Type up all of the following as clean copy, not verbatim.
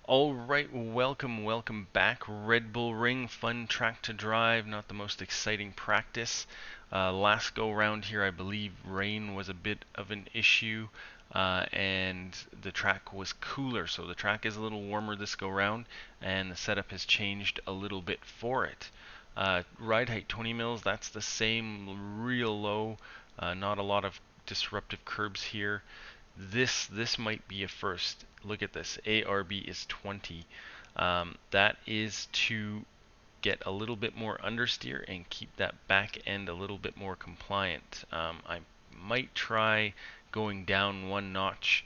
Alright, welcome back. Red Bull Ring, fun track to drive, not the most exciting practice. Last go round here, I believe rain was a bit of an issue, and the track was cooler, so the track is a little warmer this go round, and the setup has changed a little bit for it. Ride height 20 mils, that's the same, real low, not a lot of disruptive curbs here. This might be a first. Look at this. ARB is 20. That is to get a little bit more understeer and keep that back end a little bit more compliant. I might try going down one notch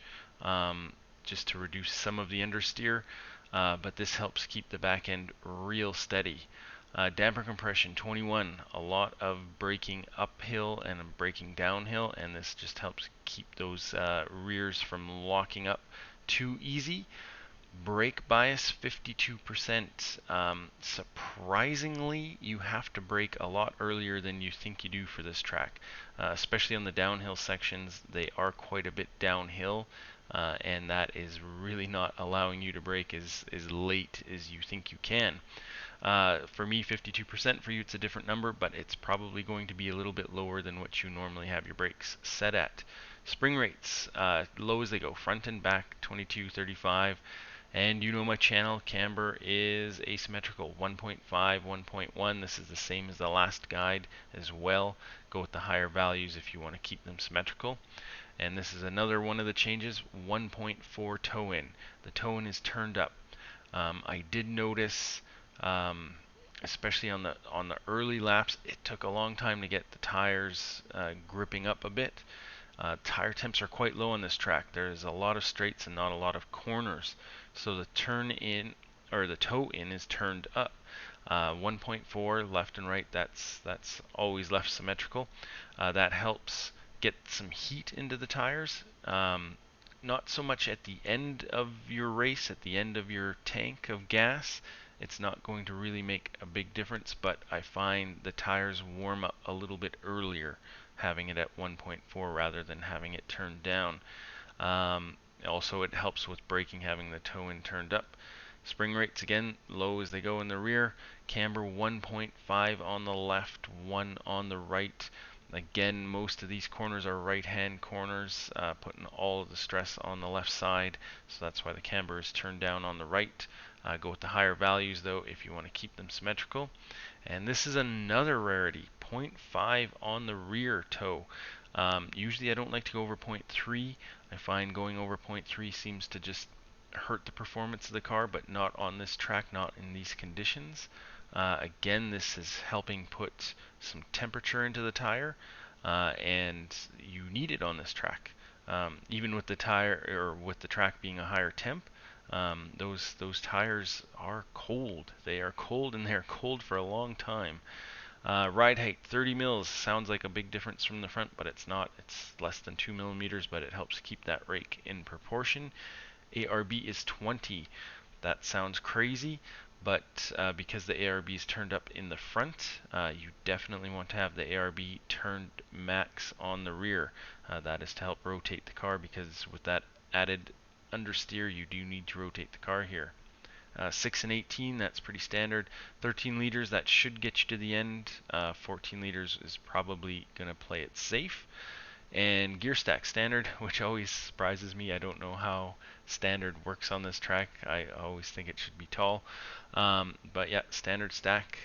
just to reduce some of the understeer, but this helps keep the back end real steady. Damper compression 21, a lot of braking uphill and braking downhill, and this just helps keep those rears from locking up too easy. Brake bias 52%. Surprisingly, you have to brake a lot earlier than you think you do for this track, especially on the downhill sections. They are quite a bit downhill, and that is really not allowing you to brake as late as you think you can. For me, 52%. For you, it's a different number, but it's probably going to be a little bit lower than what you normally have your brakes set at. Spring rates, low as they go, front and back, 22, 35. And you know my channel, camber is asymmetrical, 1.5, 1.1. This is the same as the last guide as well. Go with the higher values if you want to keep them symmetrical. And this is another one of the changes, 1.4 toe-in. The toe-in is turned up. I did notice, especially on the early laps, it took a long time to get the tires gripping up a bit. Tire temps are quite low on this track. There's a lot of straights and not a lot of corners, so the turn in or the toe in is turned up. 1.4 left and right. That's always left symmetrical. That helps get some heat into the tires. Not so much at the end of your race, at the end of your tank of gas. It's not going to really make a big difference, but I find the tires warm up a little bit earlier having it at 1.4 rather than having it turned down. Also, it helps with braking having the toe-in turned up. Spring rates again low as they go in the rear. Camber 1.5 on the left, 1 on the right. Again, most of these corners are right-hand corners, putting all of the stress on the left side, so that's why the camber is turned down on the right. Go with the higher values though if you want to keep them symmetrical. And this is another rarity, 0.5 on the rear toe. Usually I don't like to go over 0.3. I find going over 0.3 seems to just hurt the performance of the car, but not on this track, not in these conditions. Again, this is helping put some temperature into the tire, and you need it on this track. Even with the tire or with the track being a higher temp, those tires are cold. They are cold, and they are cold for a long time. Ride height 30 mils sounds like a big difference from the front, but it's not. It's less than 2 millimeters, but it helps keep that rake in proportion. ARB is 20. That sounds crazy, but because the ARB is turned up in the front, you definitely want to have the ARB turned max on the rear. That is to help rotate the car, because with that added understeer, you do need to rotate the car here. 6 and 18, that's pretty standard. 13 liters, that should get you to the end. 14 liters is probably going to play it safe. And gear stack standard, which always surprises me. I don't know how standard works on this track. I always think it should be tall. But yeah, standard stack.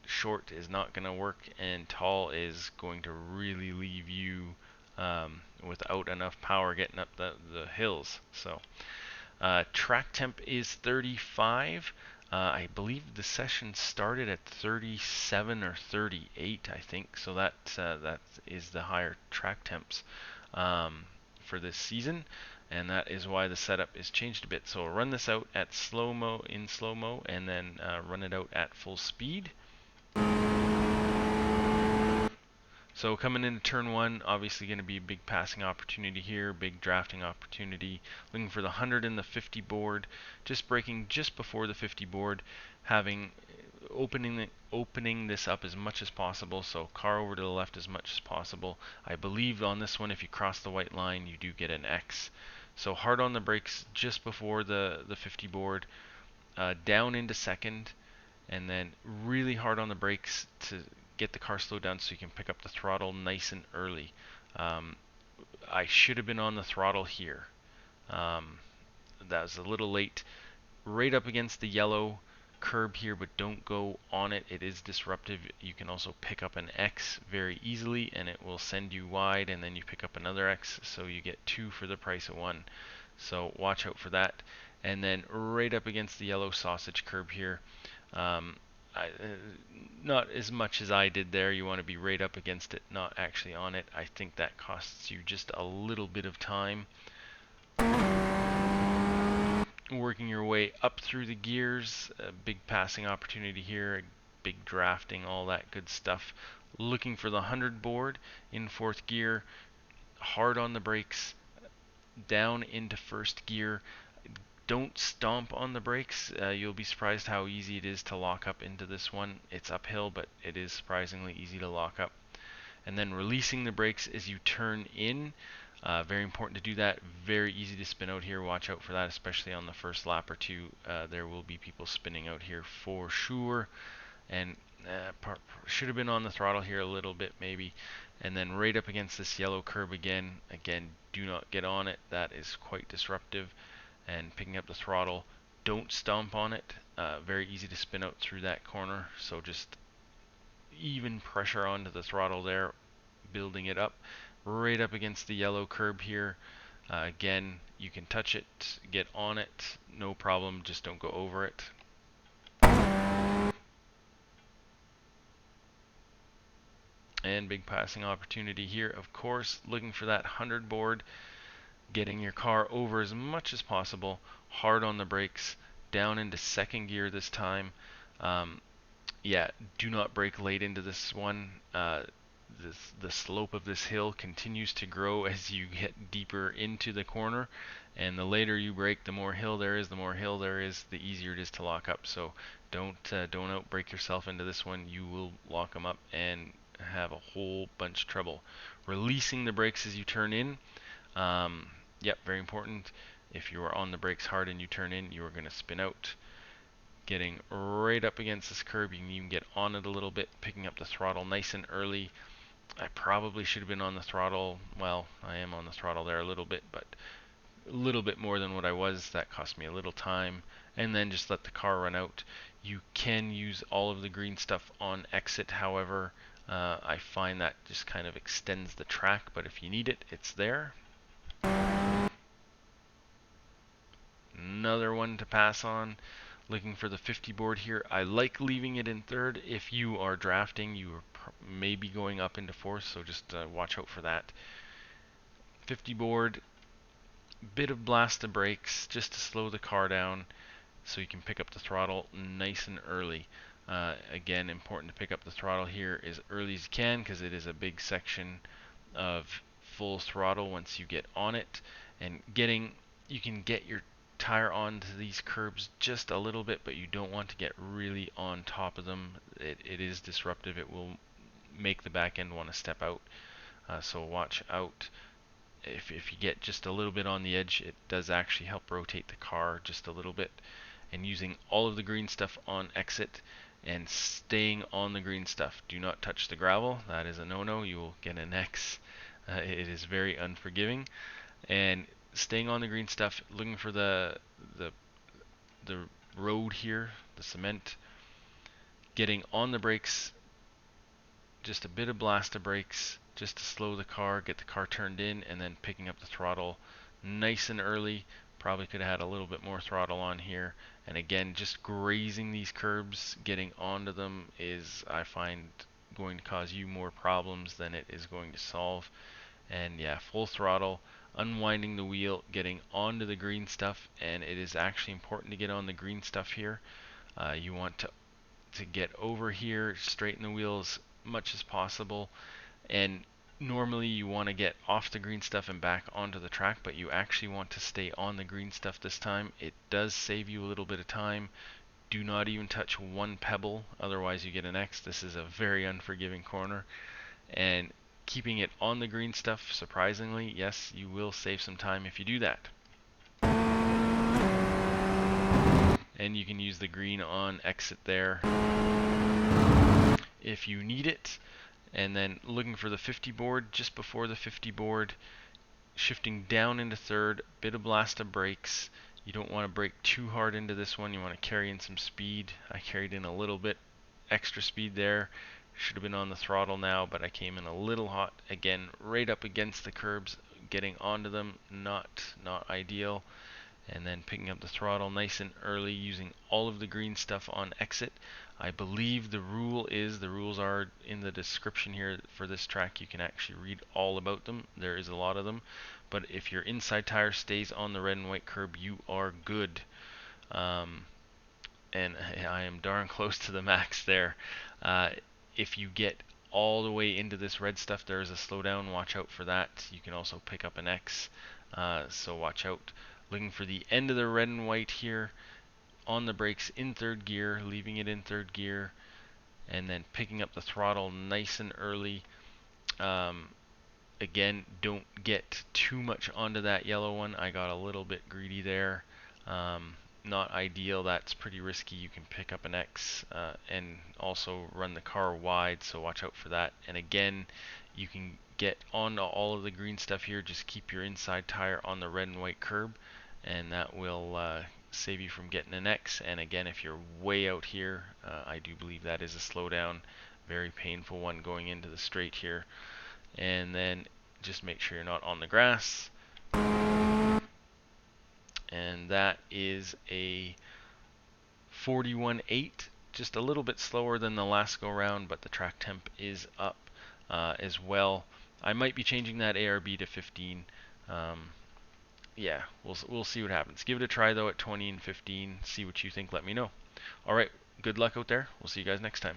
Short is not going to work, and tall is going to really leave you without enough power getting up the hills. So track temp is 35. I believe the session started at 37 or 38, I think. So that is the higher track temps for this season, and that is why the setup is changed a bit. So I'll run this out at slow-mo, and then run it out at full speed. So coming into turn one, obviously going to be a big passing opportunity here, big drafting opportunity. Looking for the 100 and the 50 board, just braking just before the 50 board, having opening this up as much as possible. So car over to the left as much as possible. I believe on this one, if you cross the white line, you do get an X. So hard on the brakes just before the 50 board, down into second, and then really hard on the brakes to get the car slowed down so you can pick up the throttle nice and early. Um, I should have been on the throttle here. Um, that was a little late. Right up against the yellow curb here, but don't go on it. It is disruptive. You can also pick up an X very easily and it will send you wide, and then you pick up another X, so you get two for the price of one. So watch out for that. And then right up against the yellow sausage curb here, um, not as much as I did there. You want to be right up against it, not actually on it. I think that costs you just a little bit of time. Working your way up through the gears, a big passing opportunity here, big drafting, all that good stuff. Looking for the 100 board in fourth gear, hard on the brakes, down into first gear. Don't stomp on the brakes. You'll be surprised how easy it is to lock up into this one. It's uphill, but it is surprisingly easy to lock up. And then releasing the brakes as you turn in. Very important to do that. Very easy to spin out here. Watch out for that, especially on the first lap or two. There will be people spinning out here for sure. And should have been on the throttle here a little bit maybe. And then right up against this yellow curb again. Again, do not get on it. That is quite disruptive. And picking up the throttle. Don't stomp on it. Very easy to spin out through that corner. So just even pressure onto the throttle there, building it up. Right up against the yellow curb here. Again, you can touch it, get on it, no problem, just don't go over it. And big passing opportunity here, of course, looking for that 100 board, getting your car over as much as possible, hard on the brakes, down into second gear this time. Yeah, do not brake late into this one. The slope of this hill continues to grow as you get deeper into the corner, and the later you brake, the more hill there is. The more hill there is, the easier it is to lock up. So don't out brake yourself into this one. You will lock them up and have a whole bunch of trouble. Releasing the brakes as you turn in. Yep, very important. If you are on the brakes hard and you turn in, you are going to spin out. Getting right up against this curb, you can even get on it a little bit, picking up the throttle nice and early. I probably should have been on the throttle. Well, I am on the throttle there a little bit, but a little bit more than what I was. That cost me a little time. And then just let the car run out. You can use all of the green stuff on exit, however. I find that just kind of extends the track, but if you need it, it's there. Another one to pass on. Looking for the 50 board here. I like leaving it in third. If you are drafting, you are maybe going up into fourth, so just watch out for that. 50 board, bit of blast of brakes just to slow the car down so you can pick up the throttle nice and early. Again, important to pick up the throttle here as early as you can because it is a big section of full throttle once you get on it. And you can get your tire onto these curbs just a little bit, but you don't want to get really on top of them. It is disruptive. It will make the back end want to step out. So watch out. If you get just a little bit on the edge, it does actually help rotate the car just a little bit. And using all of the green stuff on exit and staying on the green stuff. Do not touch the gravel. That is a no-no. You will get an X. It is very unforgiving. And staying on the green stuff, looking for the road here, the cement, getting on the brakes, just a bit of blast of brakes just to slow the car, get the car turned in, and then picking up the throttle nice and early. Probably could have had a little bit more throttle on here. And again, just grazing these curbs, getting onto them is, I find, going to cause you more problems than it is going to solve. And yeah, full throttle, unwinding the wheel, getting onto the green stuff, and it is actually important to get on the green stuff here. You want to get over here, straighten the wheel as much as possible, and normally you want to get off the green stuff and back onto the track, but you actually want to stay on the green stuff this time. It does save you a little bit of time. Do not even touch one pebble, otherwise you get an X. This is a very unforgiving corner. And keeping it on the green stuff, surprisingly, yes, you will save some time if you do that. and you can use the green on exit there if you need it. And then looking for the 50 board, just before the 50 board, shifting down into third, bit of blast of brakes. You don't want to brake too hard into this one, you want to carry in some speed. I carried in a little bit extra speed there. Should have been on the throttle now, but I came in a little hot. Again, right up against the curbs, getting onto them, not ideal. And then picking up the throttle nice and early, using all of the green stuff on exit. I believe the rules are in the description here for this track. You can actually read all about them. There is a lot of them. But if your inside tire stays on the red and white curb, you are good. And I am darn close to the max there. If you get all the way into this red stuff, there is a slowdown. Watch out for that. You can also pick up an X, so watch out. Looking for the end of the red and white here on the brakes in third gear, leaving it in third gear, and then picking up the throttle nice and early. Again, don't get too much onto that yellow one. I got a little bit greedy there. Not ideal. That's pretty risky. You can pick up an X and also run the car wide, so watch out for that. And again, you can get onto all of the green stuff here. Just keep your inside tire on the red and white curb, and that will save you from getting an X. And again, if you're way out here, I do believe that is a slowdown. Very painful one going into the straight here. And then just make sure you're not on the grass. And that is a 41.8, just a little bit slower than the last go round, but the track temp is up as well. I might be changing that ARB to 15. Yeah, we'll see what happens. Give it a try though at 20 and 15. See what you think. Let me know. All right, good luck out there. We'll see you guys next time.